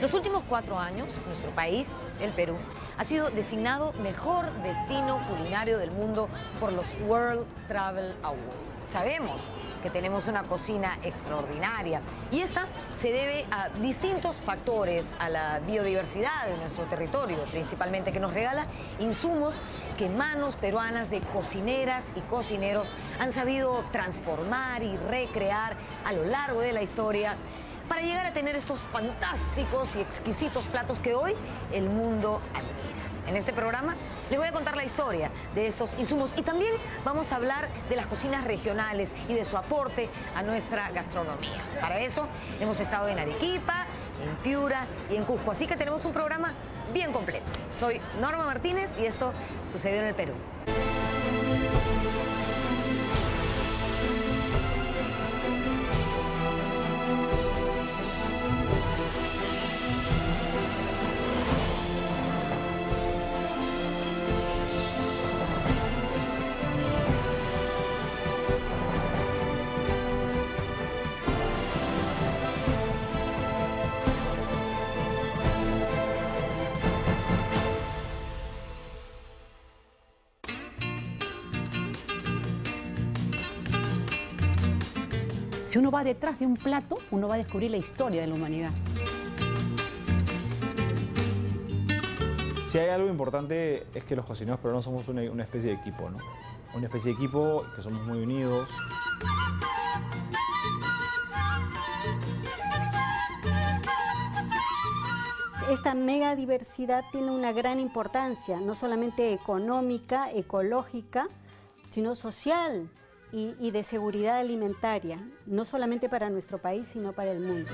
Los últimos 4 años, nuestro país, el Perú, ha sido designado mejor destino culinario del mundo por los World Travel Awards. Sabemos que tenemos una cocina extraordinaria y esta se debe a distintos factores, a la biodiversidad de nuestro territorio, principalmente que nos regala insumos que manos peruanas de cocineras y cocineros han sabido transformar y recrear a lo largo de la historia para llegar a tener estos fantásticos y exquisitos platos que hoy el mundo admira. En este programa les voy a contar la historia de estos insumos y también vamos a hablar de las cocinas regionales y de su aporte a nuestra gastronomía. Para eso hemos estado en Arequipa, en Piura y en Cusco, así que tenemos un programa bien completo. Soy Norma Martínez y esto sucedió en el Perú. Si uno va detrás de un plato, uno va a descubrir la historia de la humanidad. Si hay algo importante es que los cocineros peruanos somos una especie de equipo, ¿no? Una especie de equipo que somos muy unidos. Esta mega diversidad tiene una gran importancia, no solamente económica, ecológica, sino social y de seguridad alimentaria, no solamente para nuestro país, sino para el mundo.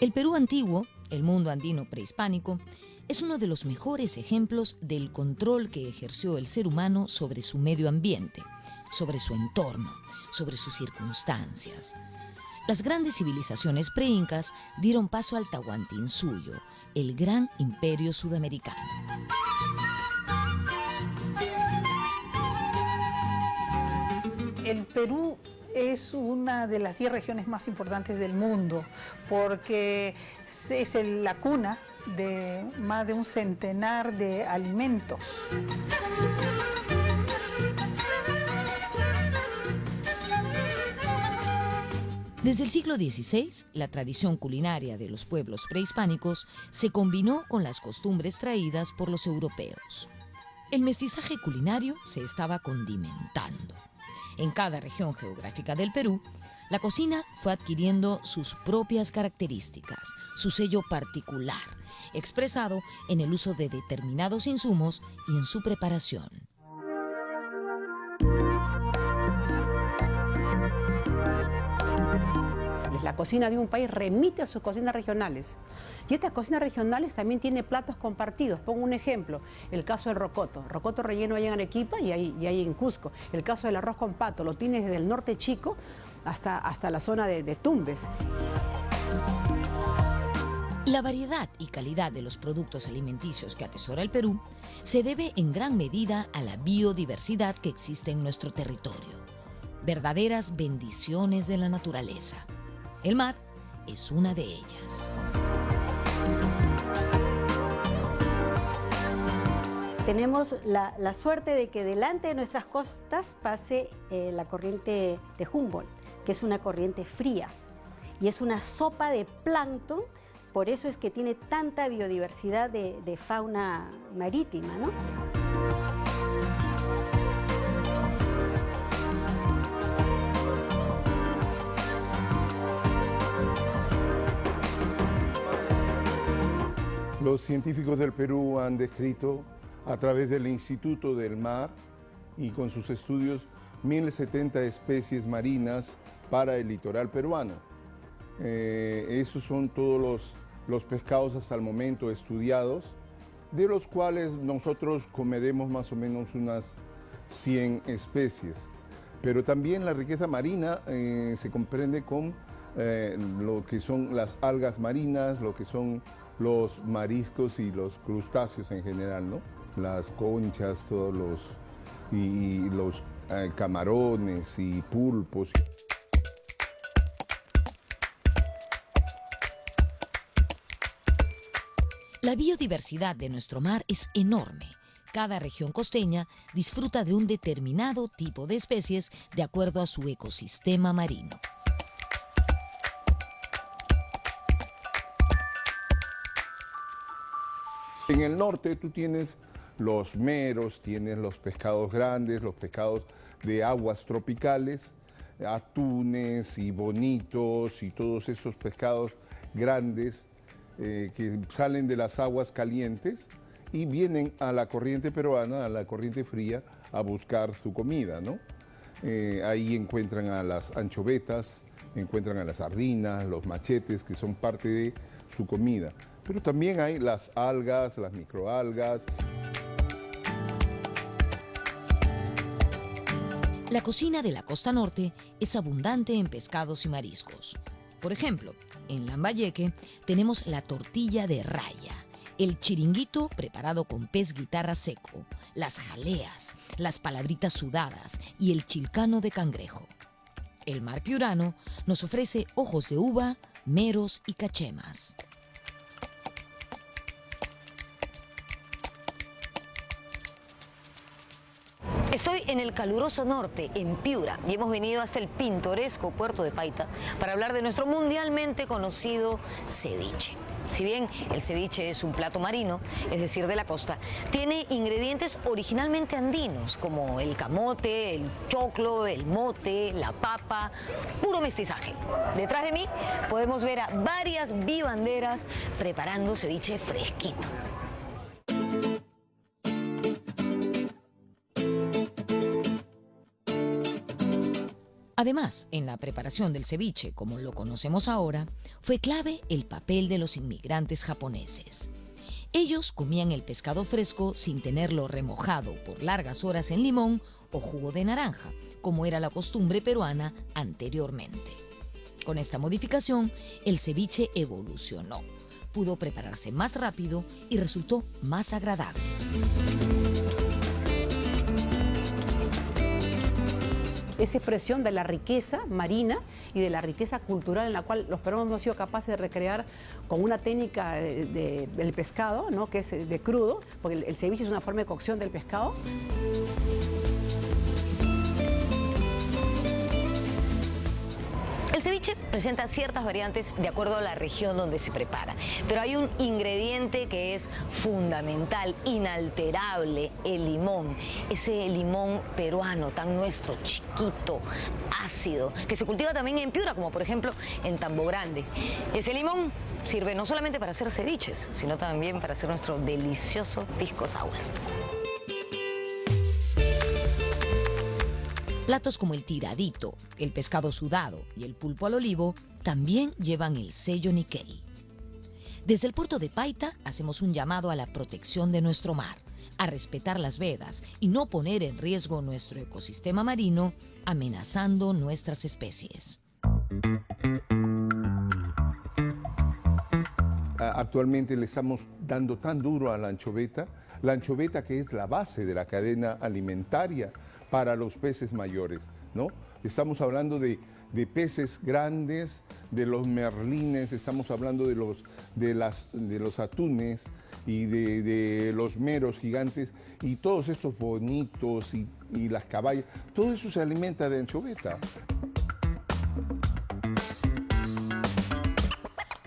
El Perú antiguo, el mundo andino prehispánico, es uno de los mejores ejemplos del control que ejerció el ser humano sobre su medio ambiente, sobre su entorno, sobre sus circunstancias. Las grandes civilizaciones preincas dieron paso al Tahuantinsuyo, el gran imperio sudamericano. El Perú es una de las 10 regiones más importantes del mundo porque es la cuna de más de un centenar de alimentos. Desde el siglo XVI, la tradición culinaria de los pueblos prehispánicos se combinó con las costumbres traídas por los europeos. El mestizaje culinario se estaba condimentando. En cada región geográfica del Perú, la cocina fue adquiriendo sus propias características, su sello particular, expresado en el uso de determinados insumos y en su preparación. La cocina de un país remite a sus cocinas regionales. Y estas cocinas regionales también tienen platos compartidos. Pongo un ejemplo, el caso del rocoto. Rocoto relleno hay en Arequipa y hay en Cusco. El caso del arroz con pato, lo tienes desde el norte chico hasta la zona de Tumbes. La variedad y calidad de los productos alimenticios que atesora el Perú se debe en gran medida a la biodiversidad que existe en nuestro territorio. Verdaderas bendiciones de la naturaleza. El mar es una de ellas. Tenemos la suerte de que delante de nuestras costas pase la corriente de Humboldt, que es una corriente fría y es una sopa de plancton, por eso es que tiene tanta biodiversidad de fauna marítima, ¿no? Los científicos del Perú han descrito a través del Instituto del Mar y con sus estudios 1070 especies marinas para el litoral peruano. Esos son todos los pescados hasta el momento estudiados de los cuales nosotros comeremos más o menos unas 100 especies. Pero también la riqueza marina se comprende con lo que son las algas marinas, lo que son los mariscos y los crustáceos en general, ¿no? Las conchas, todos los camarones y pulpos. La biodiversidad de nuestro mar es enorme. Cada región costeña disfruta de un determinado tipo de especies de acuerdo a su ecosistema marino. En el norte tú tienes los meros, tienes los pescados grandes, los pescados de aguas tropicales, atunes y bonitos y todos esos pescados grandes que salen de las aguas calientes y vienen a la corriente peruana, a la corriente fría, a buscar su comida, ¿no? Ahí encuentran a las anchovetas, encuentran a las sardinas, los machetes, que son parte de su comida. Pero también hay las algas, las microalgas. La cocina de la costa norte es abundante en pescados y mariscos. Por ejemplo, en Lambayeque tenemos la tortilla de raya, el chiringuito preparado con pez guitarra seco, las jaleas, las palabritas sudadas y el chilcano de cangrejo. El mar piurano nos ofrece ojos de uva, meros y cachemas. Estoy en el caluroso norte, en Piura, y hemos venido hasta el pintoresco puerto de Paita para hablar de nuestro mundialmente conocido ceviche. Si bien el ceviche es un plato marino, es decir, de la costa, tiene ingredientes originalmente andinos, como el camote, el choclo, el mote, la papa, puro mestizaje. Detrás de mí podemos ver a varias vivanderas preparando ceviche fresquito. Además, en la preparación del ceviche, como lo conocemos ahora, fue clave el papel de los inmigrantes japoneses. Ellos comían el pescado fresco sin tenerlo remojado por largas horas en limón o jugo de naranja, como era la costumbre peruana anteriormente. Con esta modificación, el ceviche evolucionó, pudo prepararse más rápido y resultó más agradable. Esa expresión de la riqueza marina y de la riqueza cultural en la cual los peruanos hemos sido capaces de recrear con una técnica del pescado, ¿no? Que es de crudo, porque el ceviche es una forma de cocción del pescado. El ceviche presenta ciertas variantes de acuerdo a la región donde se prepara, pero hay un ingrediente que es fundamental, inalterable, el limón. Ese limón peruano tan nuestro, chiquito, ácido, que se cultiva también en Piura, como por ejemplo en Tambo Grande. Ese limón sirve no solamente para hacer ceviches, sino también para hacer nuestro delicioso pisco sour. Platos como el tiradito, el pescado sudado y el pulpo al olivo también llevan el sello Nikkei. Desde el puerto de Paita hacemos un llamado a la protección de nuestro mar, a respetar las vedas y no poner en riesgo nuestro ecosistema marino, amenazando nuestras especies. Actualmente le estamos dando tan duro a la anchoveta que es la base de la cadena alimentaria para los peces mayores, ¿no? Estamos hablando de peces grandes, de los merlines, estamos hablando de los atunes y de los meros gigantes y todos estos bonitos y las caballas, todo eso se alimenta de anchoveta.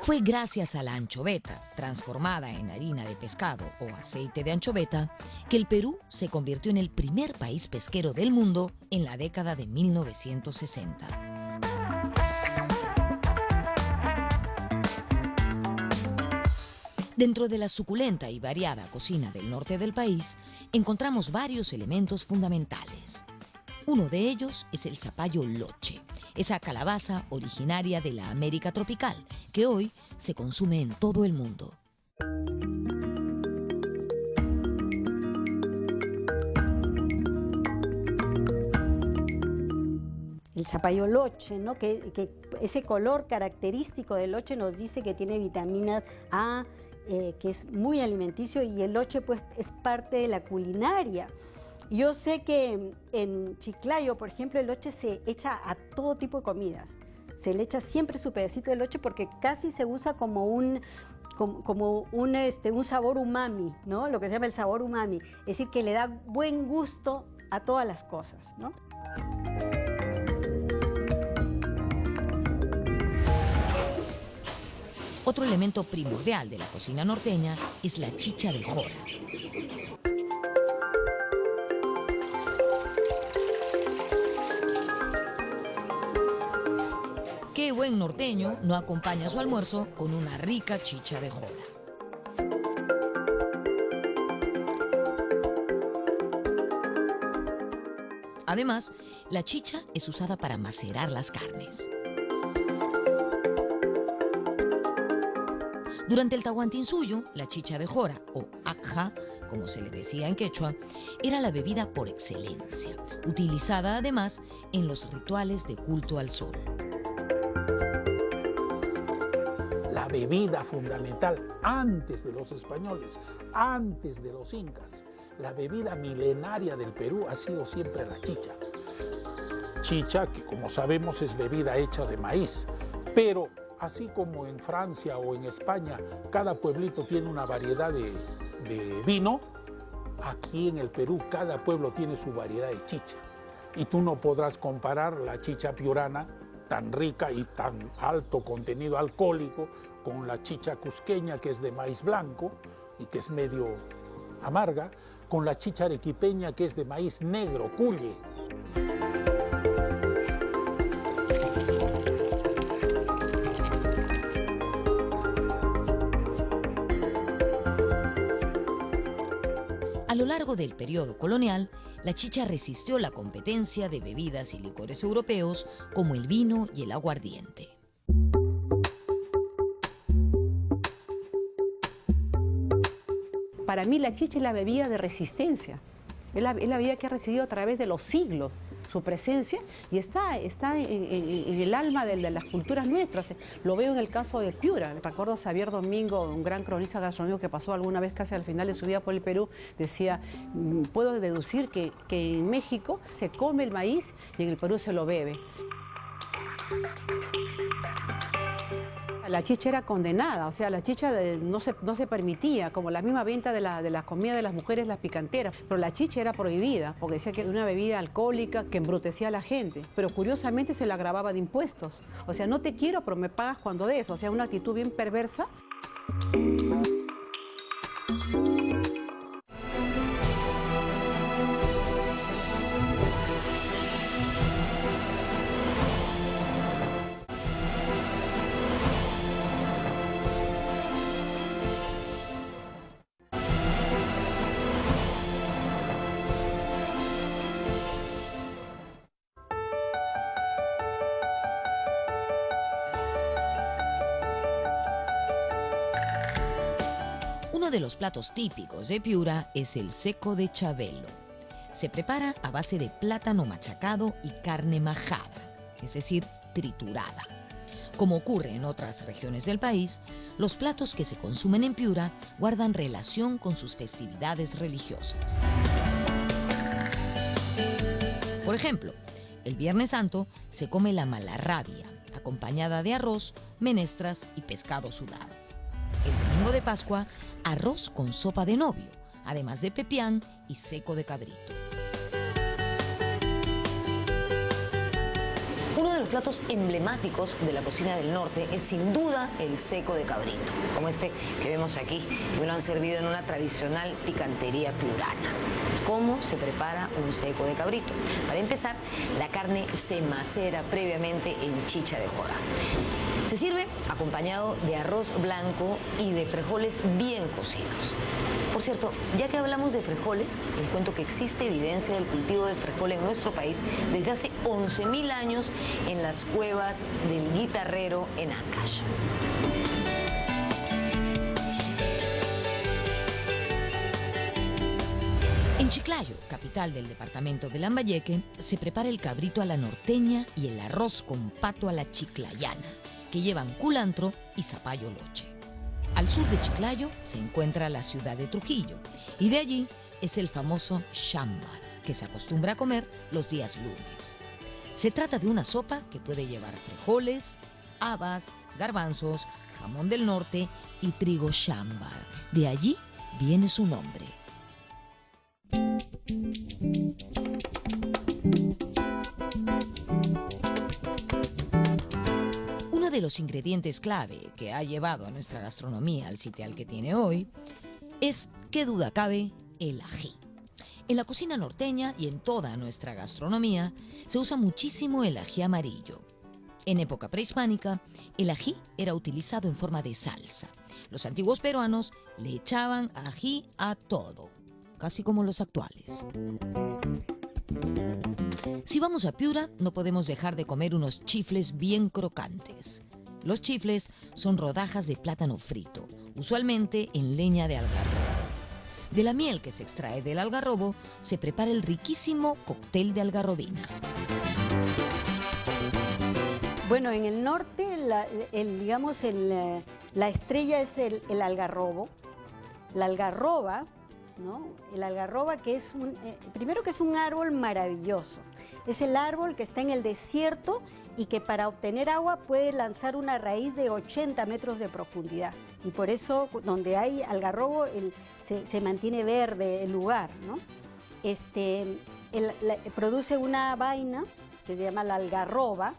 Fue gracias a la anchoveta, transformada en harina de pescado o aceite de anchoveta, que el Perú se convirtió en el primer país pesquero del mundo en la década de 1960. Dentro de la suculenta y variada cocina del norte del país, encontramos varios elementos fundamentales. Uno de ellos es el zapallo loche, esa calabaza originaria de la América tropical, que hoy se consume en todo el mundo. zapallo loche, ¿no? Que ese color característico del loche nos dice que tiene vitamina A, que es muy alimenticio, y el loche pues es parte de la culinaria. Yo sé que en Chiclayo, por ejemplo, el loche se echa a todo tipo de comidas. Se le echa siempre su pedacito de loche porque casi se usa como un sabor umami, ¿no? Lo que se llama el sabor umami. Es decir, que le da buen gusto a todas las cosas, ¿no? Otro elemento primordial de la cocina norteña es la chicha de jora. Qué buen norteño no acompaña su almuerzo con una rica chicha de jora. Además, la chicha es usada para macerar las carnes. Durante el Tahuantinsuyo, la chicha de jora, o akja, como se le decía en quechua, era la bebida por excelencia, utilizada además en los rituales de culto al sol. La bebida fundamental antes de los españoles, antes de los incas, la bebida milenaria del Perú ha sido siempre la chicha. Chicha, que como sabemos es bebida hecha de maíz, pero así como en Francia o en España cada pueblito tiene una variedad de vino, aquí en el Perú cada pueblo tiene su variedad de chicha. Y tú no podrás comparar la chicha piurana, tan rica y tan alto contenido alcohólico, con la chicha cusqueña, que es de maíz blanco y que es medio amarga, con la chicha arequipeña, que es de maíz negro, cuye. A lo largo del periodo colonial, la chicha resistió la competencia de bebidas y licores europeos como el vino y el aguardiente. Para mí la chicha es la bebida de resistencia, es la bebida que ha resistido a través de los siglos su presencia y está en el alma de las culturas nuestras. Lo veo en el caso de Piura. Recuerdo a Xavier Domingo, un gran cronista gastronómico que pasó alguna vez casi al final de su vida por el Perú, decía, puedo deducir que en México se come el maíz y en el Perú se lo bebe. La chicha era condenada, o sea, la chicha no se permitía, como la misma venta de la comida de las mujeres, las picanteras, pero la chicha era prohibida, porque decía que era una bebida alcohólica que embrutecía a la gente, pero curiosamente se la agravaba de impuestos. O sea, no te quiero, pero me pagas cuando des, o sea, una actitud bien perversa. Uno de los platos típicos de Piura es el seco de chabelo. Se prepara a base de plátano machacado y carne majada, es decir, triturada. Como ocurre en otras regiones del país, los platos que se consumen en Piura guardan relación con sus festividades religiosas. Por ejemplo, el Viernes Santo se come la malarrabia, acompañada de arroz, menestras y pescado sudado. El domingo de Pascua, arroz con sopa de novio, además de pepián y seco de cabrito. Uno de los platos emblemáticos de la cocina del norte es sin duda el seco de cabrito, como este que vemos aquí, que me lo han servido en una tradicional picantería piurana. ¿Cómo se prepara un seco de cabrito? Para empezar, la carne se macera previamente en chicha de jora. Se sirve acompañado de arroz blanco y de frijoles bien cocidos. Por cierto, ya que hablamos de frijoles, les cuento que existe evidencia del cultivo del frijol en nuestro país desde hace 11.000 años en las cuevas del Guitarrero en Ancash. En En Chiclayo, capital del departamento de Lambayeque, se prepara el cabrito a la norteña y el arroz con pato a la chiclayana, que llevan culantro y zapallo loche. Al sur de Chiclayo se encuentra la ciudad de Trujillo, y de allí es el famoso chambar, que se acostumbra a comer los días lunes. Se trata de una sopa que puede llevar frijoles, habas, garbanzos, jamón del norte y trigo chambar. De allí viene su nombre. Uno de los ingredientes clave que ha llevado a nuestra gastronomía al sitial que tiene hoy es, qué duda cabe, el ají. En la cocina norteña y en toda nuestra gastronomía se usa muchísimo el ají amarillo. En época prehispánica, el ají era utilizado en forma de salsa. Los antiguos peruanos le echaban ají a todo, casi como los actuales. Si vamos a Piura, no podemos dejar de comer unos chifles bien crocantes. Los chifles son rodajas de plátano frito, usualmente en leña de algarrobo. De la miel que se extrae del algarrobo se prepara el riquísimo cóctel de algarrobina. Bueno, en el norte, la estrella es el algarrobo. La algarroba, ¿no? El algarroba que es primero que es un árbol maravilloso. Es el árbol que está en el desierto y que para obtener agua puede lanzar una raíz de 80 metros de profundidad. Y por eso, donde hay algarrobo, se mantiene verde el lugar, ¿no? Produce una vaina que se llama la algarroba,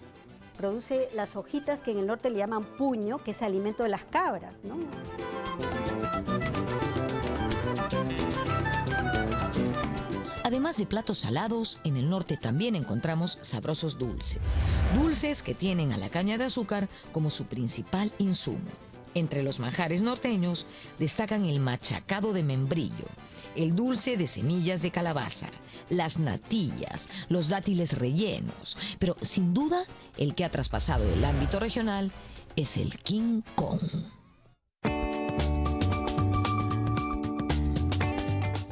produce las hojitas que en el norte le llaman puño, que es alimento de las cabras, ¿no? Además de platos salados, en el norte también encontramos sabrosos dulces. Dulces que tienen a la caña de azúcar como su principal insumo. Entre los manjares norteños destacan el machacado de membrillo, el dulce de semillas de calabaza, las natillas, los dátiles rellenos, pero sin duda el que ha traspasado el ámbito regional es el King Kong.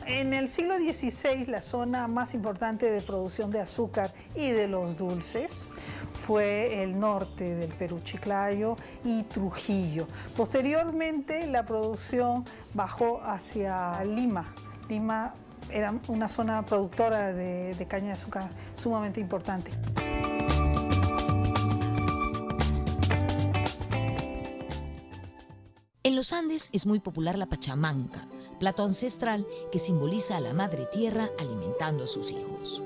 En el siglo XVI, la zona más importante de producción de azúcar y de los dulces fue el norte del Perú, Chiclayo y Trujillo. Posteriormente, la producción bajó hacia Lima. Lima era una zona productora de caña de azúcar sumamente importante. En los Andes es muy popular la pachamanca, plato ancestral que simboliza a la madre tierra alimentando a sus hijos.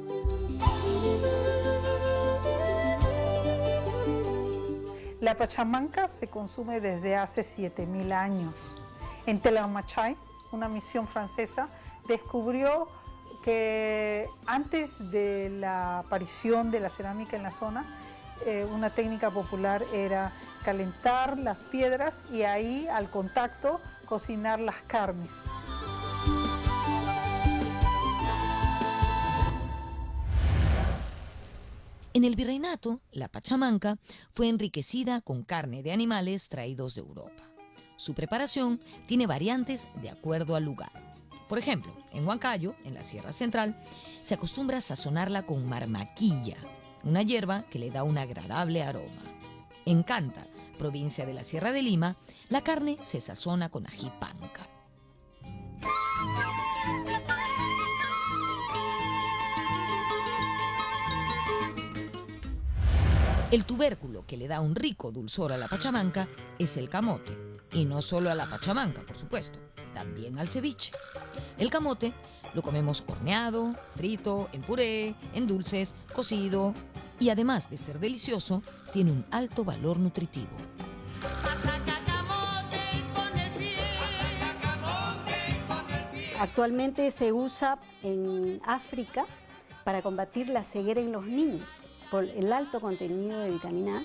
La pachamanca se consume desde hace 7000 años. En Telamachay, una misión francesa, descubrió que antes de la aparición de la cerámica en la zona, una técnica popular era calentar las piedras y ahí, al contacto, cocinar las carnes. En el virreinato, la pachamanca fue enriquecida con carne de animales traídos de Europa. Su preparación tiene variantes de acuerdo al lugar. Por ejemplo, en Huancayo, en la Sierra Central, se acostumbra a sazonarla con marmaquilla, una hierba que le da un agradable aroma. En Canta, provincia de la Sierra de Lima, la carne se sazona con ají panca. El tubérculo que le da un rico dulzor a la pachamanca es el camote. Y no solo a la pachamanca, por supuesto, también al ceviche. El camote lo comemos horneado, frito, en puré, en dulces, cocido. Y además de ser delicioso, tiene un alto valor nutritivo. Actualmente se usa en África para combatir la ceguera en los niños por el alto contenido de vitamina A.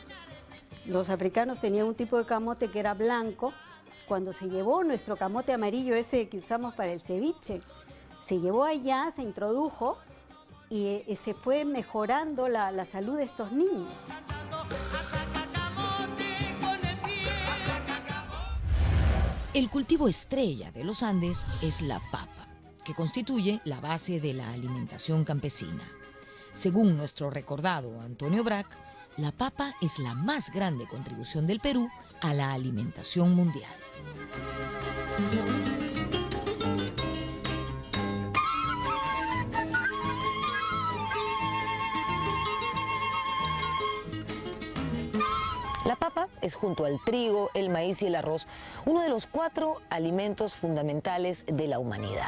Los africanos tenían un tipo de camote que era blanco. Cuando se llevó nuestro camote amarillo, ese que usamos para el ceviche, se llevó allá, se introdujo y se fue mejorando la salud de estos niños. El cultivo estrella de los Andes es la papa. que constituye la base de la alimentación campesina. Según nuestro recordado Antonio Brac, la papa es la más grande contribución del Perú a la alimentación mundial. La papa es, junto al trigo, el maíz y el arroz, uno de los 4 alimentos fundamentales de la humanidad.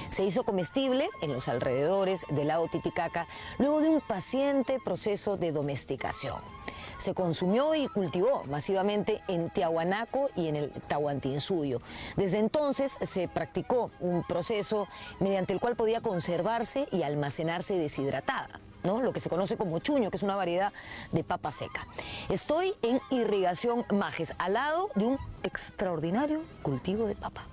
Se hizo comestible en los alrededores del lago Titicaca luego de un paciente proceso de domesticación. Se consumió y cultivó masivamente en Tiahuanaco y en el Tahuantinsuyo. Desde entonces se practicó un proceso mediante el cual podía conservarse y almacenarse deshidratada, ¿no? Lo que se conoce como chuño, que es una variedad de papa seca. Estoy en Irrigación Majes, al lado de un extraordinario cultivo de papa.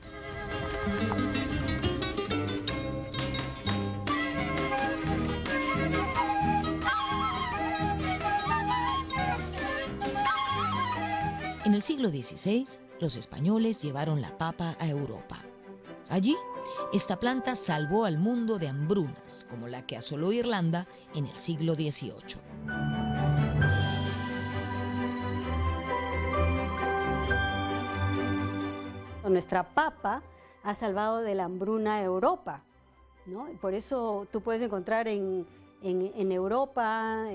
En el siglo XVI, los españoles llevaron la papa a Europa. Allí, esta planta salvó al mundo de hambrunas, como la que asoló Irlanda en el siglo XVIII. Nuestra papa ha salvado de la hambruna a Europa, ¿no? Por eso tú puedes encontrar en Europa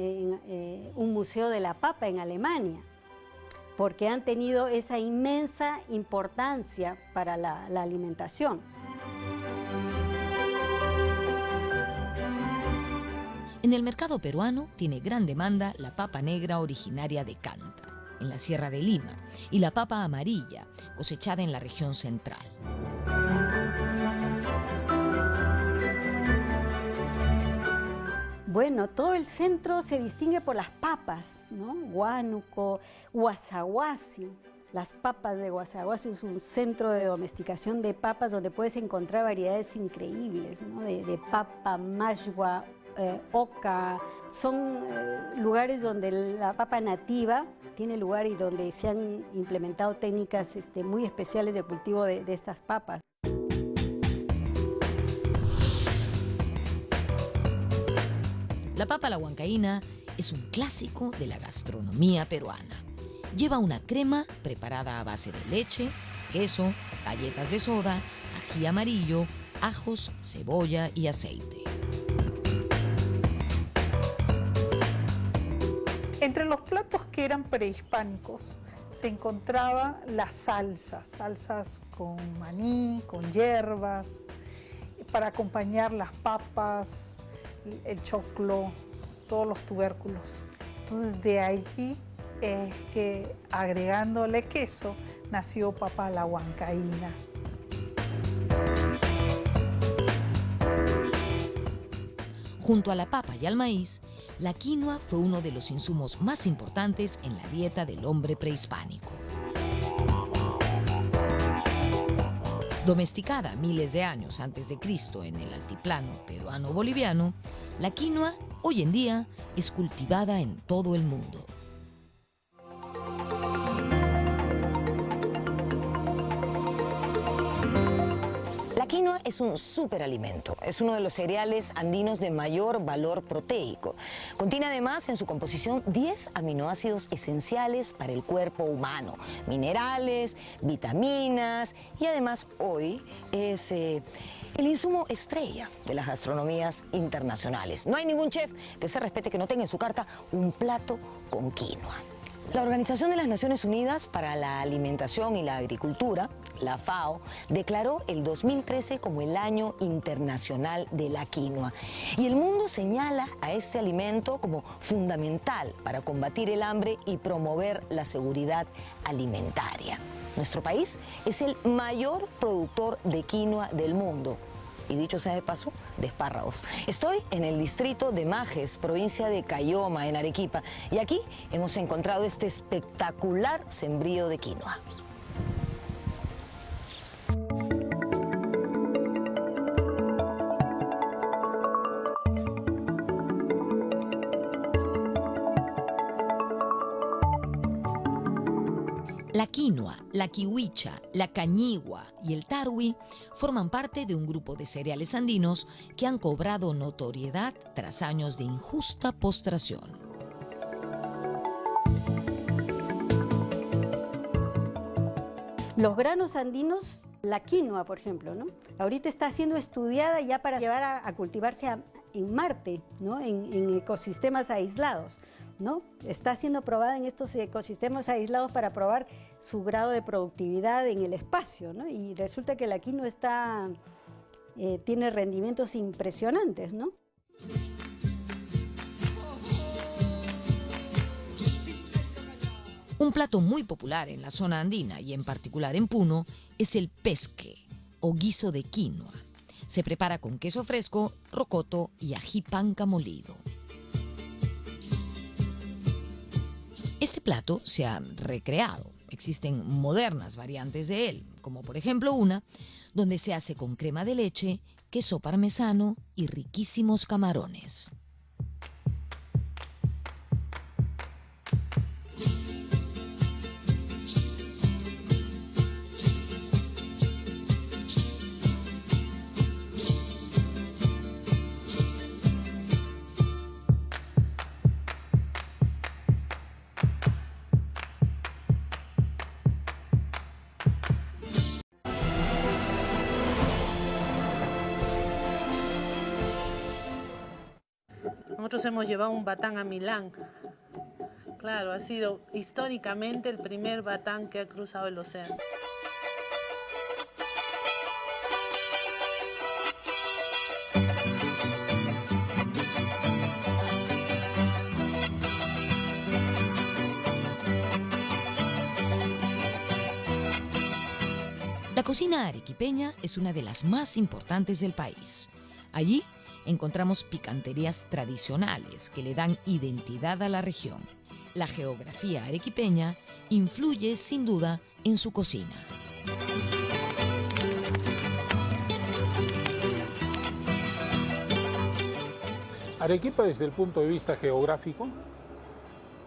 un museo de la papa en Alemania, porque han tenido esa inmensa importancia para la alimentación. En el mercado peruano tiene gran demanda la papa negra originaria de Canta, en la Sierra de Lima, y la papa amarilla, cosechada en la región central. Bueno, todo el centro se distingue por las papas, ¿no? Huánuco, Huasahuasi. Las papas de Huasahuasi es un centro de domesticación de papas donde puedes encontrar variedades increíbles, ¿no? De papa, mashua, oca. Son lugares donde la papa nativa tiene lugar y donde se han implementado técnicas muy especiales de cultivo de estas papas. La papa a la huancaína es un clásico de la gastronomía peruana. Lleva una crema preparada a base de leche, queso, galletas de soda, ají amarillo, ajos, cebolla y aceite. Entre los platos que eran prehispánicos se encontraba las salsas con maní, con hierbas, para acompañar las papas, el choclo, todos los tubérculos. Entonces de allí es que agregándole queso nació papa a la huancaína. Junto a la papa y al maíz, la quinoa fue uno de los insumos más importantes en la dieta del hombre prehispánico. Domesticada miles de años antes de Cristo en el altiplano peruano-boliviano, la quinoa hoy en día es cultivada en todo el mundo. La quinoa es un superalimento, es uno de los cereales andinos de mayor valor proteico. Contiene además en su composición 10 aminoácidos esenciales para el cuerpo humano, minerales, vitaminas y además hoy es el insumo estrella de las gastronomías internacionales. No hay ningún chef que se respete que no tenga en su carta un plato con quinoa. La Organización de las Naciones Unidas para la Alimentación y la Agricultura, la FAO, declaró el 2013 como el Año Internacional de la Quinoa. Y el mundo señala a este alimento como fundamental para combatir el hambre y promover la seguridad alimentaria. Nuestro país es el mayor productor de quinoa del mundo. Y dicho sea de paso, de espárragos. Estoy en el distrito de Majes, provincia de Cayoma, en Arequipa, y aquí hemos encontrado este espectacular sembrío de quinoa. La quinoa, la kiwicha, la cañigua y el tarwi forman parte de un grupo de cereales andinos que han cobrado notoriedad tras años de injusta postración. Los granos andinos, la quinoa, por ejemplo, ¿no? Ahorita está siendo estudiada ya para llevar a cultivarse en Marte, ¿no? En ecosistemas aislados, ¿no? Está siendo probada en estos ecosistemas aislados para probar su grado de productividad en el espacio, ¿no? Y resulta que la quinoa tiene rendimientos impresionantes, ¿no? Un plato muy popular en la zona andina y en particular en Puno es el pesque o guiso de quinoa. Se prepara con queso fresco, rocoto y ají panca molido. Este plato se ha recreado. Existen modernas variantes de él, como por ejemplo una donde se hace con crema de leche, queso parmesano y riquísimos camarones. Nosotros hemos llevado un batán a Milán. Claro, ha sido históricamente el primer batán que ha cruzado el océano. La cocina arequipeña es una de las más importantes del país. Allí encontramos picanterías tradicionales que le dan identidad a la región. La geografía arequipeña influye sin duda en su cocina. Arequipa, desde el punto de vista geográfico,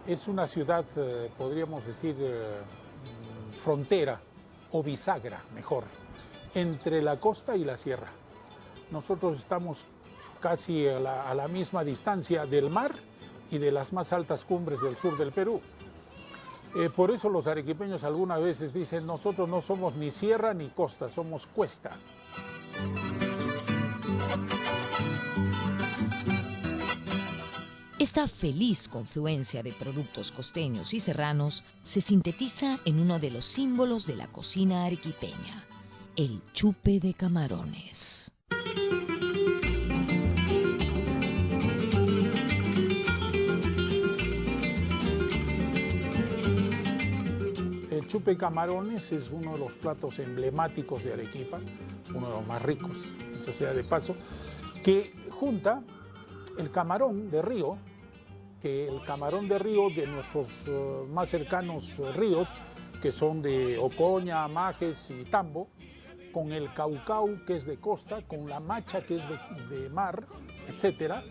es una ciudad, podríamos decir, frontera o bisagra, mejor, entre la costa y la sierra. Nosotros estamos casi a la misma distancia del mar y de las más altas cumbres del sur del Perú. Por eso los arequipeños algunas veces dicen, nosotros no somos ni sierra ni costa, somos cuesta. Esta feliz confluencia de productos costeños y serranos se sintetiza en uno de los símbolos de la cocina arequipeña, el chupe de camarones. El chupe de camarones es uno de los platos emblemáticos de Arequipa, uno de los más ricos, dicho sea de paso, que junta el camarón de río, que el camarón de río de nuestros más cercanos ríos, que son de Ocoña, Majes y Tambo, con el caucau, que es de costa, con la macha, que es de mar, etcétera,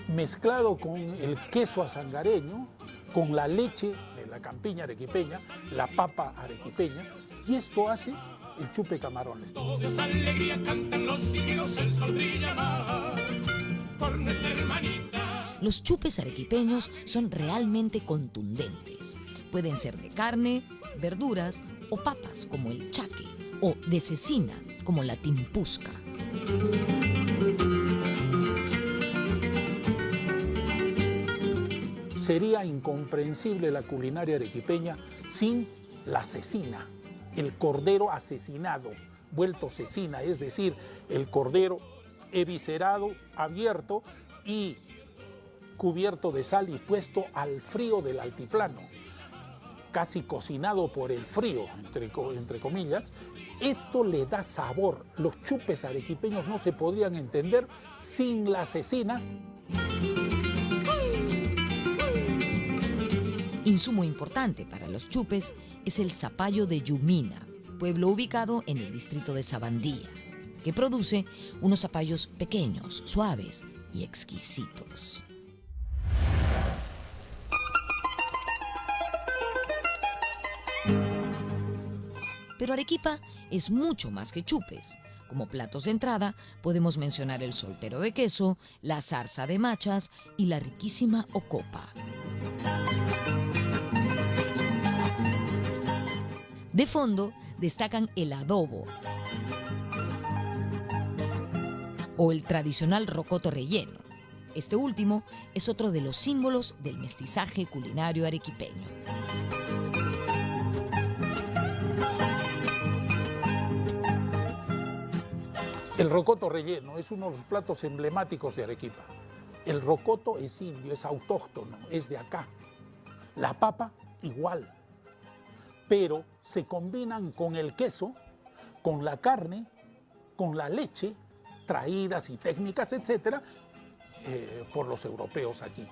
mezclado con el queso asangareño, con la leche de la campiña arequipeña, la papa arequipeña, y esto hace el chupe camarones. Todos alegría cantan los figueros, el sol brilla más por nuestra hermanita. Los chupes arequipeños son realmente contundentes. Pueden ser de carne, verduras o papas como el chaque, o de cecina como la timpusca. Sería incomprensible la culinaria arequipeña sin la cecina, el cordero asesinado, vuelto cecina, es decir, el cordero eviscerado, abierto y cubierto de sal y puesto al frío del altiplano, casi cocinado por el frío, entre comillas. Esto le da sabor. Los chupes arequipeños no se podrían entender sin la cecina. Insumo importante para los chupes es el zapallo de Yumina, pueblo ubicado en el distrito de Sabandía, que produce unos zapallos pequeños, suaves y exquisitos. Pero Arequipa es mucho más que chupes. Como platos de entrada podemos mencionar el soltero de queso, la zarza de machas y la riquísima ocopa. De fondo destacan el adobo o el tradicional rocoto relleno. Este último es otro de los símbolos del mestizaje culinario arequipeño. El rocoto relleno es uno de los platos emblemáticos de Arequipa. El rocoto es indio, es autóctono, es de acá. La papa igual, pero se combinan con el queso, con la carne, con la leche, traídas y técnicas, etcétera, por los europeos aquí.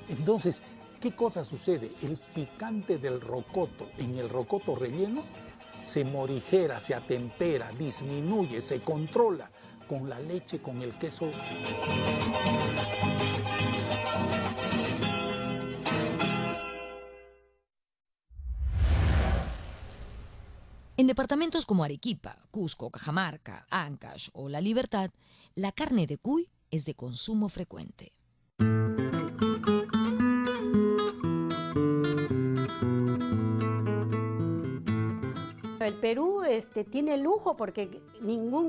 Entonces, ¿qué cosa sucede? El picante del rocoto en el rocoto relleno se morigera, se atempera, disminuye, se controla con la leche, con el queso. En departamentos como Arequipa, Cusco, Cajamarca, Ancash o La Libertad, la carne de cuy es de consumo frecuente. El Perú tiene lujo porque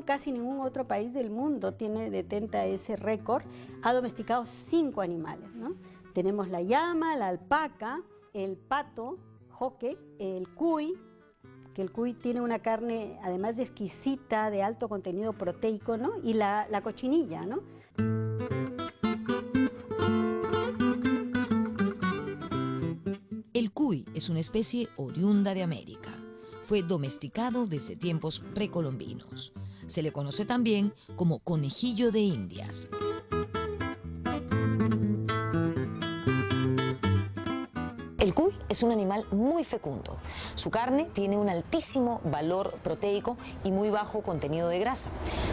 casi ningún otro país del mundo detenta ese récord. Ha domesticado 5 animales, ¿no? Tenemos la llama, la alpaca, el pato, joque, el cuy, que el cuy tiene una carne además de exquisita, de alto contenido proteico, ¿no? Y la cochinilla, ¿no? El cuy es una especie oriunda de América. Fue domesticado desde tiempos precolombinos. Se le conoce también como conejillo de Indias. El cuy es un animal muy fecundo. Su carne tiene un altísimo valor proteico y muy bajo contenido de grasa.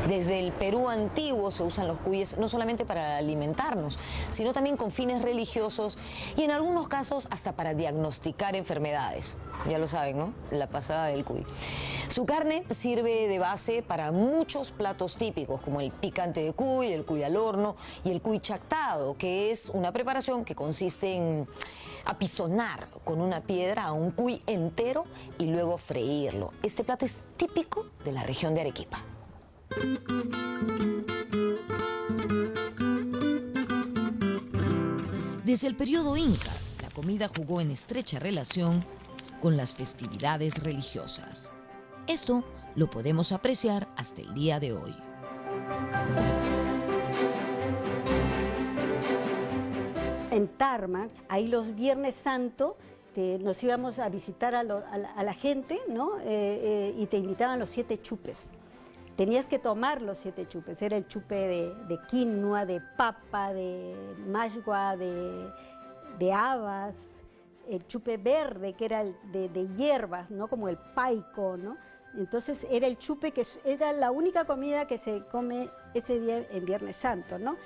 Desde el Perú antiguo se usan los cuyes no solamente para alimentarnos, sino también con fines religiosos y en algunos casos hasta para diagnosticar enfermedades. Ya lo saben, ¿no? La pasada del cuy. Su carne sirve de base para muchos platos típicos, como el picante de cuy, el cuy al horno y el cuy chactado, que es una preparación que consiste en apisonar con una piedra a un cuy entero y luego freírlo. Este plato es típico de la región de Arequipa. Desde el periodo Inca, la comida jugó en estrecha relación con las festividades religiosas. Esto lo podemos apreciar hasta el día de hoy. En Tarma, ahí los Viernes Santo, nos íbamos a visitar a la gente, ¿no? Y te invitaban los 7 chupes. Tenías que tomar los 7 chupes. Era el chupe de quinoa, de papa, de mashua, de habas, el chupe verde, que era de hierbas, ¿no? Como el paico, ¿no? Entonces era el chupe que era la única comida que se come ese día en Viernes Santo, ¿no?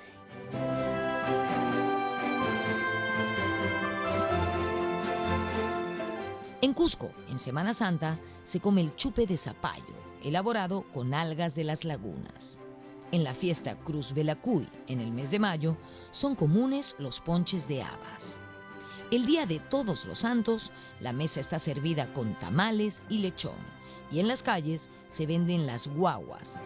En Cusco, en Semana Santa, se come el chupe de zapallo, elaborado con algas de las lagunas. En la fiesta Cruz Velacuy, en el mes de mayo, son comunes los ponches de habas. El día de Todos los Santos, la mesa está servida con tamales y lechón, y en las calles se venden las guaguas.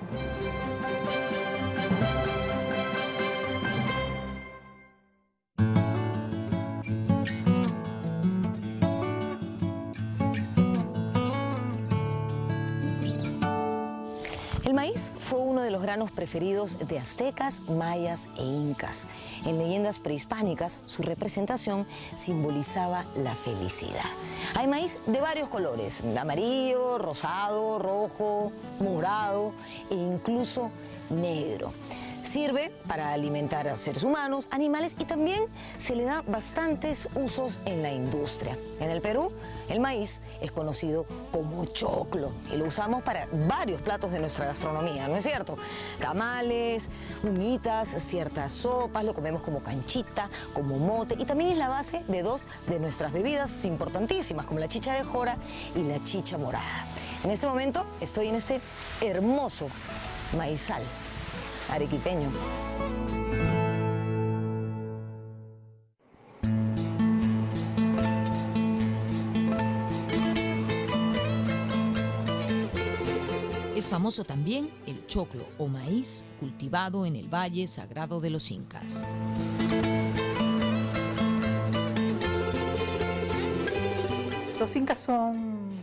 El maíz fue uno de los granos preferidos de aztecas, mayas e incas. En leyendas prehispánicas, su representación simbolizaba la felicidad. Hay maíz de varios colores, amarillo, rosado, rojo, morado e incluso negro. Sirve para alimentar a seres humanos, animales y también se le da bastantes usos en la industria. En el Perú, el maíz es conocido como choclo y lo usamos para varios platos de nuestra gastronomía, ¿no es cierto? Tamales, humitas, ciertas sopas, lo comemos como canchita, como mote y también es la base de dos de nuestras bebidas importantísimas como la chicha de jora y la chicha morada. En este momento estoy en este hermoso maizal arequipeño. Es famoso también el choclo o maíz cultivado en el Valle Sagrado de los Incas. Los incas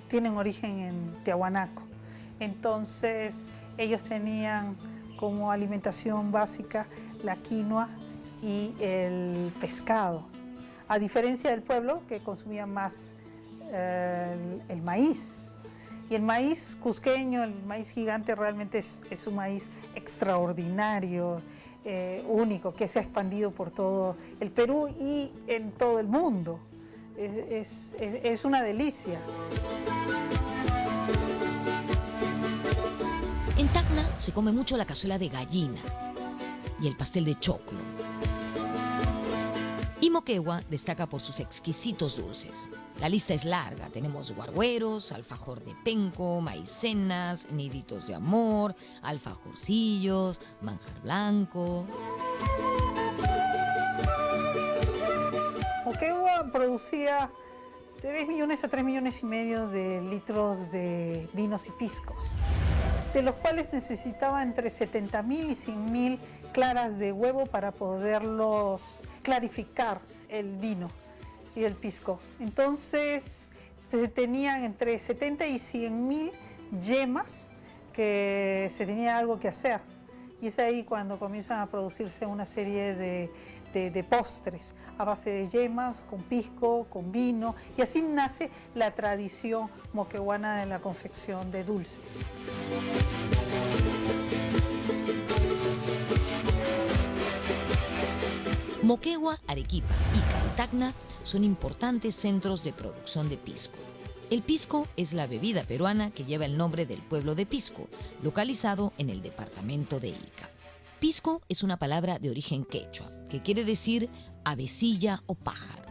tienen origen en Tiahuanaco, entonces ellos tenían como alimentación básica la quinoa y el pescado, a diferencia del pueblo que consumía más el maíz. Y el maíz cusqueño, el maíz gigante, realmente es un maíz extraordinario, único, que se ha expandido por todo el Perú y en todo el mundo. Es una delicia. En Tacna se come mucho la cazuela de gallina y el pastel de choclo. Y Moquegua destaca por sus exquisitos dulces. La lista es larga. Tenemos guargueros, alfajor de penco, maicenas, niditos de amor, alfajorcillos, manjar blanco. Moquegua producía 3 millones a 3 millones y medio de litros de vinos y piscos, de los cuales necesitaba entre 70.000 y 100.000 claras de huevo para poderlos clarificar el vino y el pisco. Entonces se tenían entre 70 y 100.000 yemas que se tenía algo que hacer. Y es ahí cuando comienzan a producirse una serie de postres a base de yemas, con pisco, con vino, y así nace la tradición moqueguana de la confección de dulces. Moquegua, Arequipa, Ica y Tacna son importantes centros de producción de pisco. El pisco es la bebida peruana que lleva el nombre del pueblo de Pisco, localizado en el departamento de Ica. Pisco es una palabra de origen quechua, que quiere decir avecilla o pájaro.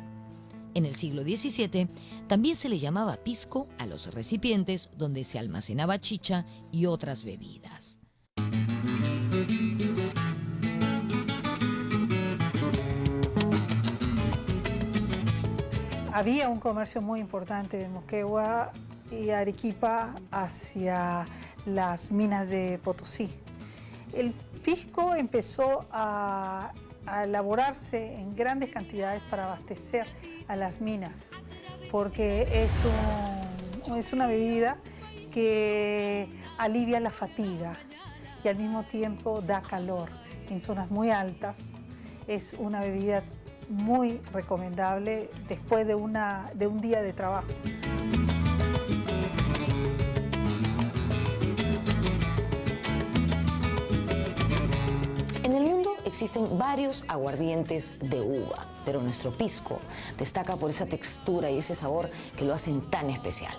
En el siglo XVII también se le llamaba pisco a los recipientes donde se almacenaba chicha y otras bebidas. Había un comercio muy importante de Moquegua y Arequipa hacia las minas de Potosí. El pisco empezó a elaborarse en grandes cantidades para abastecer a las minas, porque es una bebida que alivia la fatiga y al mismo tiempo da calor. En zonas muy altas es una bebida muy recomendable después de un día de trabajo. En el mundo existen varios aguardientes de uva, pero nuestro pisco destaca por esa textura y ese sabor que lo hacen tan especial.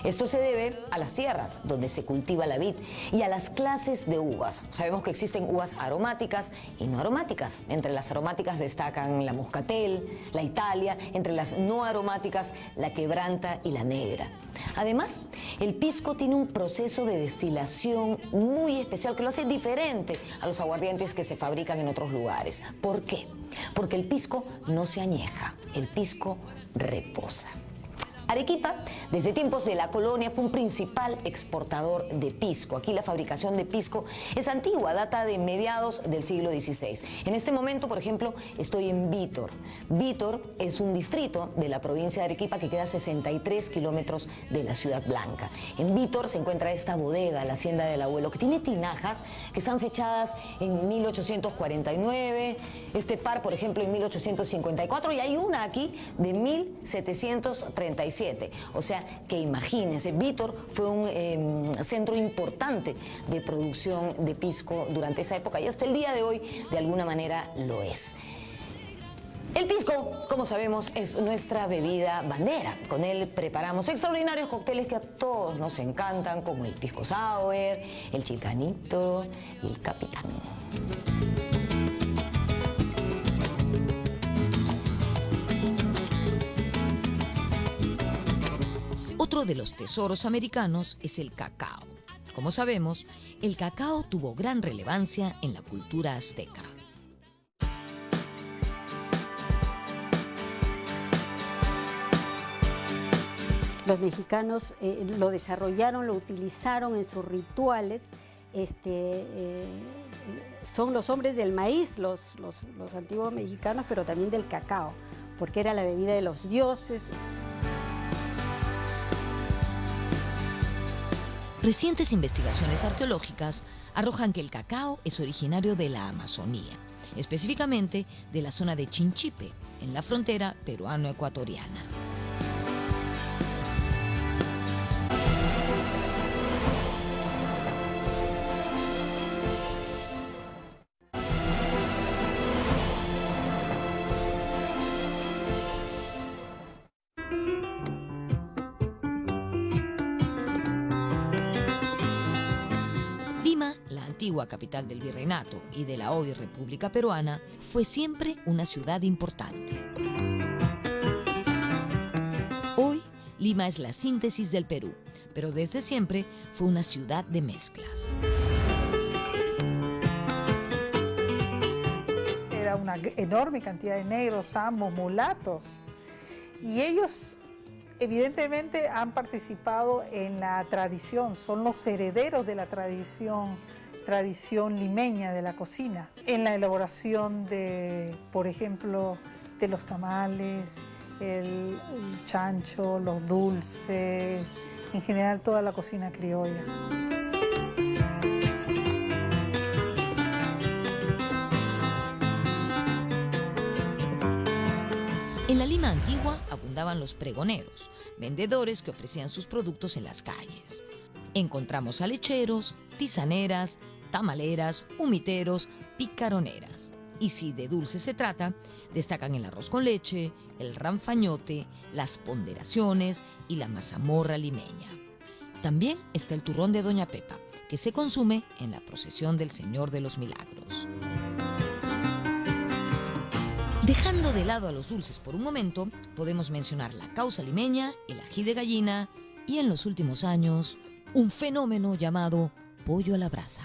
Esto se debe a las tierras donde se cultiva la vid y a las clases de uvas. Sabemos que existen uvas aromáticas y no aromáticas. Entre las aromáticas destacan la moscatel, la Italia, entre las no aromáticas la quebranta y la negra. Además, el pisco tiene un proceso de destilación muy especial que lo hace diferente a los aguardientes que se fabrican en otros lugares. ¿Por qué? Porque el pisco no se añeja, el pisco reposa. Arequipa, desde tiempos de la colonia, fue un principal exportador de pisco. Aquí la fabricación de pisco es antigua, data de mediados del siglo XVI. En este momento, por ejemplo, estoy en Vítor. Vítor es un distrito de la provincia de Arequipa que queda a 63 kilómetros de la Ciudad Blanca. En Vítor se encuentra esta bodega, la Hacienda del Abuelo, que tiene tinajas que están fechadas en 1849, este par, por ejemplo, en 1854, y hay una aquí de 1735. 17. O sea, que imagínense, Vítor fue un centro importante de producción de pisco durante esa época y hasta el día de hoy, de alguna manera, lo es. El pisco, como sabemos, es nuestra bebida bandera. Con él preparamos extraordinarios cócteles que a todos nos encantan, como el pisco sour, el chicanito y el capitán. Otro de los tesoros americanos es el cacao. Como sabemos, el cacao tuvo gran relevancia en la cultura azteca. Los mexicanos lo desarrollaron, lo utilizaron en sus rituales. Son los hombres del maíz, los antiguos mexicanos, pero también del cacao, porque era la bebida de los dioses. Recientes investigaciones arqueológicas arrojan que el cacao es originario de la Amazonía, específicamente de la zona de Chinchipe, en la frontera peruano-ecuatoriana. Lima, la antigua capital del virreinato y de la hoy República Peruana, fue siempre una ciudad importante. Hoy, Lima es la síntesis del Perú, pero desde siempre fue una ciudad de mezclas. Era una enorme cantidad de negros, zambos, mulatos, y ellos evidentemente han participado en la tradición, son los herederos de la tradición limeña de la cocina, en la elaboración de, por ejemplo, de los tamales, el chancho, los dulces, en general toda la cocina criolla. En la Lima antigua abundaban los pregoneros, vendedores que ofrecían sus productos en las calles. Encontramos a lecheros, tisaneras, tamaleras, humiteros, picaroneras. Y si de dulce se trata, destacan el arroz con leche, el ranfañote, las ponderaciones y la mazamorra limeña. También está el turrón de Doña Pepa, que se consume en la procesión del Señor de los Milagros. Dejando de lado a los dulces por un momento, podemos mencionar la causa limeña, el ají de gallina y en los últimos años, un fenómeno llamado pollo a la brasa.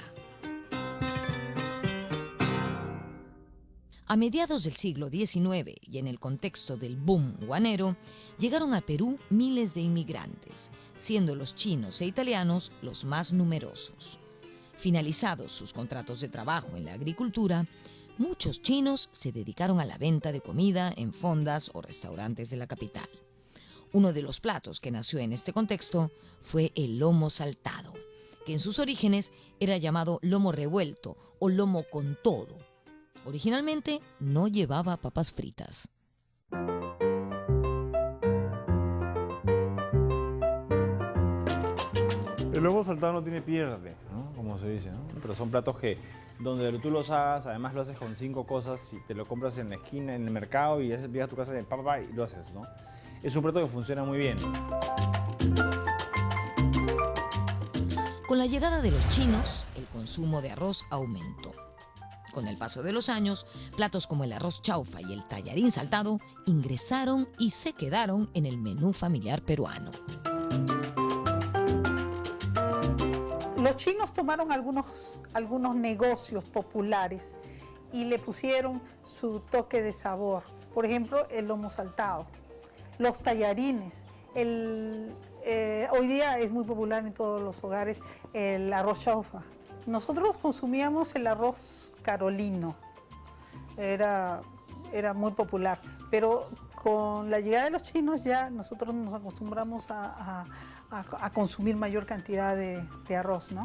A mediados del siglo XIX y en el contexto del boom guanero, llegaron a Perú miles de inmigrantes, siendo los chinos e italianos los más numerosos. Finalizados sus contratos de trabajo en la agricultura, muchos chinos se dedicaron a la venta de comida en fondas o restaurantes de la capital. Uno de los platos que nació en este contexto fue el lomo saltado, que en sus orígenes era llamado lomo revuelto o lomo con todo. Originalmente no llevaba papas fritas. El lomo saltado no tiene pierde, ¿no? Como se dice, ¿no? Pero son platos que donde tú los hagas, además lo haces con 5 cosas y te lo compras en la esquina, en el mercado y llegas a tu casa de papá y lo haces, ¿no? Es un plato que funciona muy bien. Con la llegada de los chinos, el consumo de arroz aumentó. Con el paso de los años, platos como el arroz chaufa y el tallarín saltado ingresaron y se quedaron en el menú familiar peruano. Los chinos tomaron algunos negocios populares y le pusieron su toque de sabor. Por ejemplo, el lomo saltado, los tallarines. Hoy día es muy popular en todos los hogares el arroz chaufa. Nosotros consumíamos el arroz carolino, era muy popular, pero con la llegada de los chinos ya nosotros nos acostumbramos a consumir mayor cantidad de arroz, ¿no?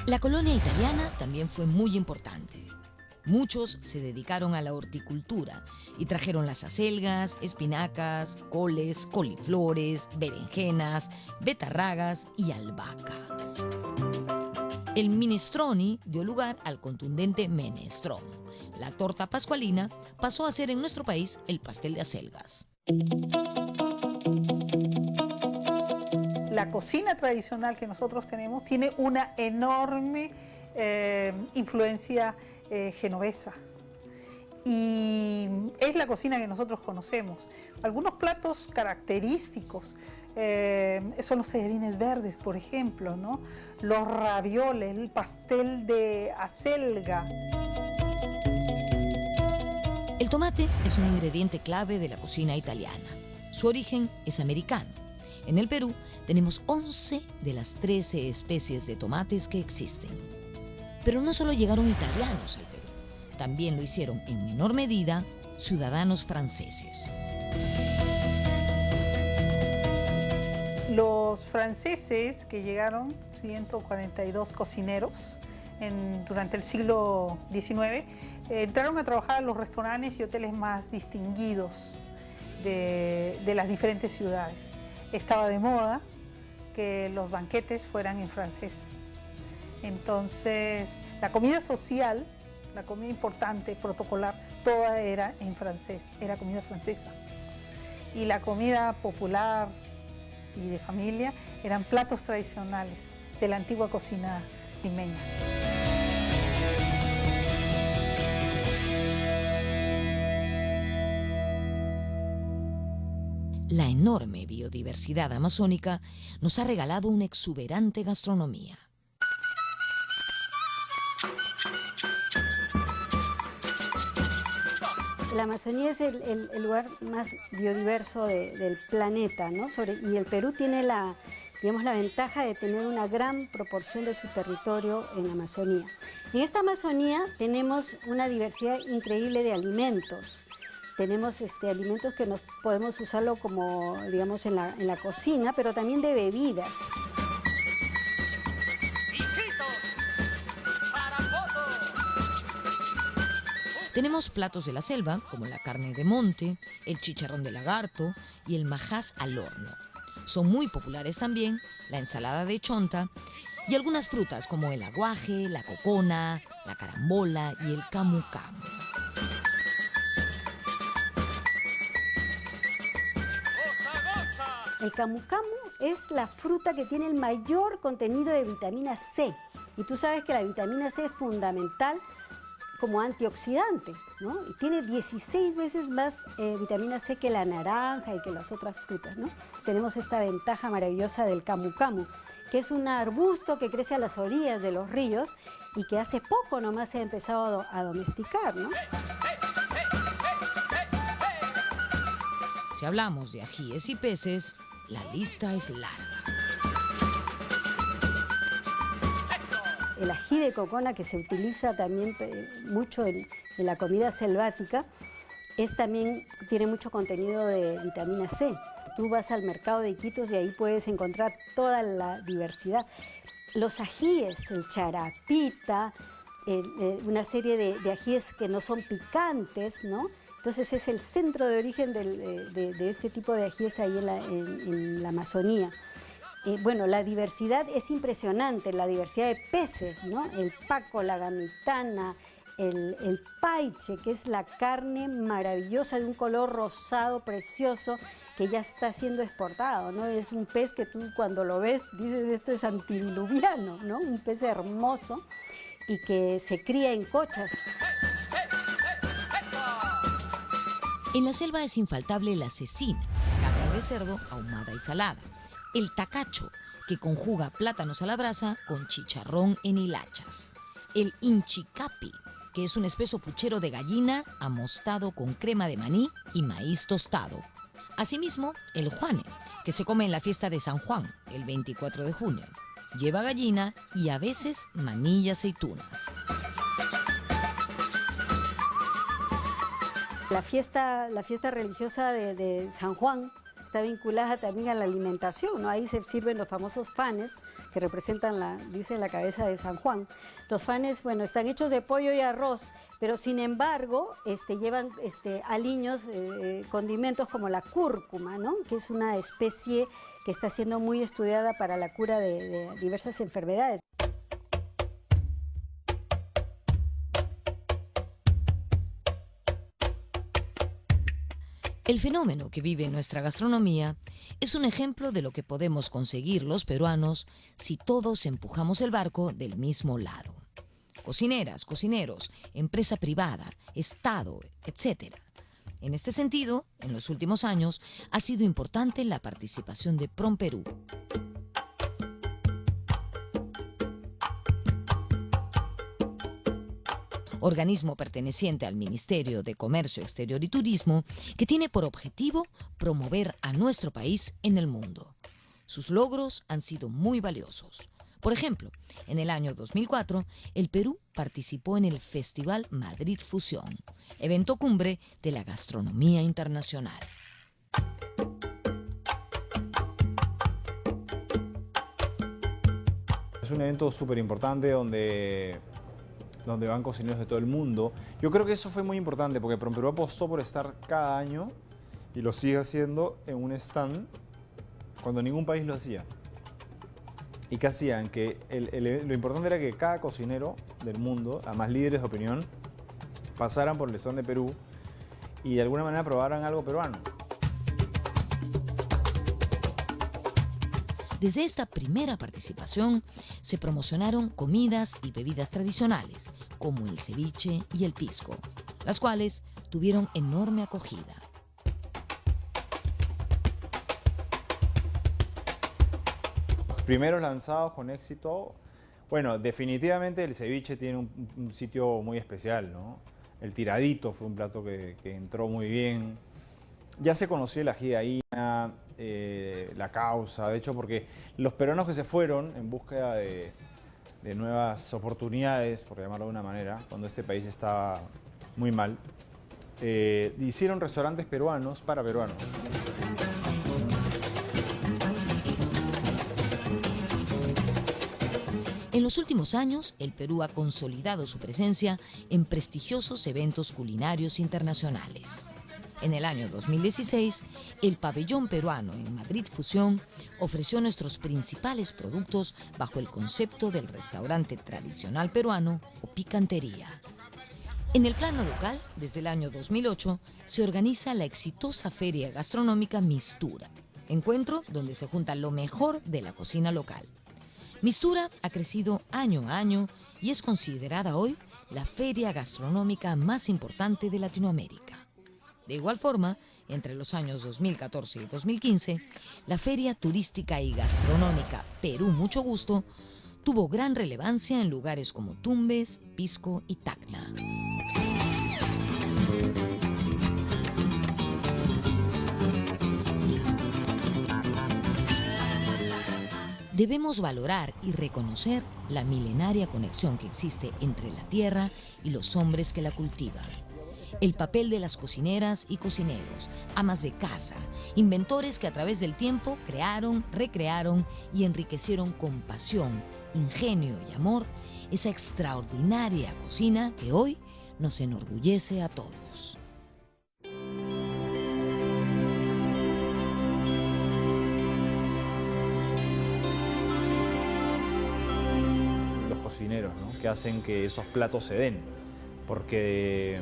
La colonia italiana también fue muy importante. Muchos se dedicaron a la horticultura y trajeron las acelgas, espinacas, coles, coliflores, berenjenas, betarragas y albahaca. El minestrone dio lugar al contundente menestrón. La torta pascualina pasó a ser en nuestro país el pastel de acelgas. La cocina tradicional que nosotros tenemos tiene una enorme influencia genovesa. Y es la cocina que nosotros conocemos. Algunos platos característicos son los tallarines verdes, por ejemplo, ¿no? Los ravioles, el pastel de acelga. El tomate es un ingrediente clave de la cocina italiana. Su origen es americano. En el Perú tenemos 11 de las 13 especies de tomates que existen. Pero no solo llegaron italianos al Perú, también lo hicieron en menor medida ciudadanos franceses. Los franceses que llegaron, 142 cocineros durante el siglo XIX, entraron a trabajar a los restaurantes y hoteles más distinguidos de las diferentes ciudades. Estaba de moda que los banquetes fueran en francés. Entonces, la comida social, la comida importante, protocolar, toda era en francés, era comida francesa. Y la comida popular y de familia eran platos tradicionales de la antigua cocina limeña. La enorme biodiversidad amazónica nos ha regalado una exuberante gastronomía. La Amazonía es el lugar más biodiverso del planeta, ¿no? Y el Perú tiene la ventaja de tener una gran proporción de su territorio en la Amazonía. En esta Amazonía tenemos una diversidad increíble de alimentos. Tenemos alimentos que nos podemos usarlo como, digamos, en la cocina, pero también de bebidas. Tenemos platos de la selva, como la carne de monte, el chicharrón de lagarto y el majás al horno. Son muy populares también la ensalada de chonta y algunas frutas como el aguaje, la cocona, la carambola y el camu camu. El camu camu es la fruta que tiene el mayor contenido de vitamina C. Y tú sabes que la vitamina C es fundamental como antioxidante, ¿no? Y tiene 16 veces más vitamina C que la naranja y que las otras frutas, ¿no? Tenemos esta ventaja maravillosa del camu camu, que es un arbusto que crece a las orillas de los ríos y que hace poco nomás se ha empezado a domesticar, ¿no? Si hablamos de ajíes y peces, la lista es larga. El ají de cocona, que se utiliza también mucho en la comida selvática, tiene mucho contenido de vitamina C. Tú vas al mercado de Iquitos y ahí puedes encontrar toda la diversidad. Los ajíes, el charapita, una serie de ajíes que no son picantes, ¿no? Entonces es el centro de origen de este tipo de ajíes ahí en la Amazonía. Bueno, la diversidad es impresionante, la diversidad de peces, ¿no? El paco, la gamitana, el paiche, que es la carne maravillosa de un color rosado precioso que ya está siendo exportado, ¿no? Es un pez que tú cuando lo ves dices esto es antidiluviano, ¿no? Un pez hermoso y que se cría en cochas. En la selva es infaltable la cecina, carne de cerdo ahumada y salada. El tacacho, que conjuga plátanos a la brasa con chicharrón en hilachas. El inchicapi, que es un espeso puchero de gallina amostado con crema de maní y maíz tostado. Asimismo, el juane, que se come en la fiesta de San Juan, el 24 de junio. Lleva gallina y a veces maní y aceitunas. La fiesta religiosa de San Juan está vinculada también a la alimentación, ¿no? Ahí se sirven los famosos fanes que representan, dicen, la cabeza de San Juan. Los fanes, bueno, están hechos de pollo y arroz, pero sin embargo llevan aliños, condimentos como la cúrcuma, ¿no? Que es una especie que está siendo muy estudiada para la cura de diversas enfermedades. El fenómeno que vive nuestra gastronomía es un ejemplo de lo que podemos conseguir los peruanos si todos empujamos el barco del mismo lado. Cocineras, cocineros, empresa privada, Estado, etc. En este sentido, en los últimos años, ha sido importante la participación de PROMPERÚ. Organismo perteneciente al Ministerio de Comercio Exterior y Turismo, que tiene por objetivo promover a nuestro país en el mundo. Sus logros han sido muy valiosos. Por ejemplo, en el año 2004, el Perú participó en el Festival Madrid Fusión, evento cumbre de la gastronomía internacional. Es un evento súper importante donde van cocineros de todo el mundo. Yo creo que eso fue muy importante porque PROMPERÚ apostó por estar cada año, y lo sigue haciendo, en un stand cuando ningún país lo hacía. ¿Y qué hacían? Que lo importante era que cada cocinero del mundo, además líderes de opinión, pasaran por el stand de Perú y de alguna manera probaran algo peruano. Desde esta primera participación se promocionaron comidas y bebidas tradicionales, como el ceviche y el pisco, las cuales tuvieron enorme acogida. Primeros lanzados con éxito. Bueno, definitivamente el ceviche tiene un sitio muy especial, ¿no? El tiradito fue un plato que entró muy bien. Ya se conocía el ají de harina, la causa, de hecho, porque los peruanos que se fueron en búsqueda de nuevas oportunidades, por llamarlo de una manera, cuando este país estaba muy mal, hicieron restaurantes peruanos para peruanos. En los últimos años, el Perú ha consolidado su presencia en prestigiosos eventos culinarios internacionales. En el año 2016, el pabellón peruano en Madrid Fusión ofreció nuestros principales productos bajo el concepto del restaurante tradicional peruano o picantería. En el plano local, desde el año 2008, se organiza la exitosa feria gastronómica Mistura, encuentro donde se junta lo mejor de la cocina local. Mistura ha crecido año a año y es considerada hoy la feria gastronómica más importante de Latinoamérica. De igual forma, entre los años 2014 y 2015, la Feria Turística y Gastronómica Perú Mucho Gusto tuvo gran relevancia en lugares como Tumbes, Pisco y Tacna. Debemos valorar y reconocer la milenaria conexión que existe entre la tierra y los hombres que la cultivan. El papel de las cocineras y cocineros, amas de casa, inventores que a través del tiempo crearon, recrearon y enriquecieron con pasión, ingenio y amor esa extraordinaria cocina que hoy nos enorgullece a todos. Cocineros, ¿no? Que hacen que esos platos se den, porque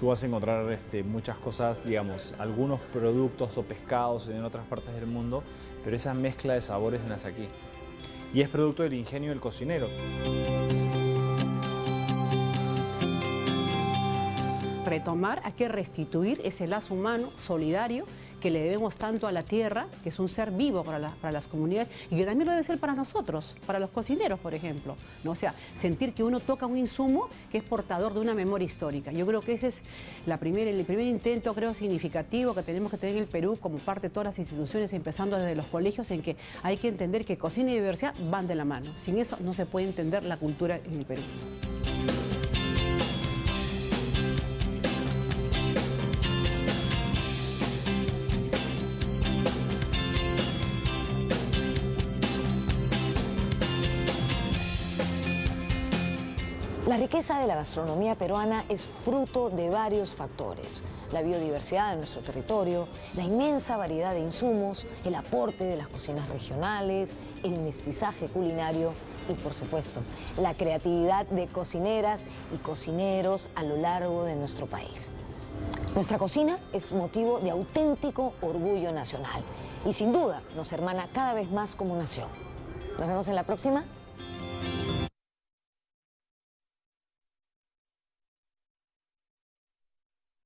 tú vas a encontrar muchas cosas, digamos, algunos productos o pescados en otras partes del mundo, pero esa mezcla de sabores nace aquí y es producto del ingenio del cocinero. Retomar, hay que restituir ese lazo humano solidario que le debemos tanto a la tierra, que es un ser vivo para las comunidades y que también lo debe ser para nosotros, para los cocineros, por ejemplo, ¿no? O sea, sentir que uno toca un insumo que es portador de una memoria histórica. Yo creo que ese es el primer intento, creo, significativo que tenemos que tener en el Perú como parte de todas las instituciones, empezando desde los colegios, en que hay que entender que cocina y diversidad van de la mano. Sin eso no se puede entender la cultura en el Perú. La riqueza de la gastronomía peruana es fruto de varios factores: la biodiversidad de nuestro territorio, la inmensa variedad de insumos, el aporte de las cocinas regionales, el mestizaje culinario y, por supuesto, la creatividad de cocineras y cocineros a lo largo de nuestro país. Nuestra cocina es motivo de auténtico orgullo nacional y sin duda nos hermana cada vez más como nación. Nos vemos en la próxima.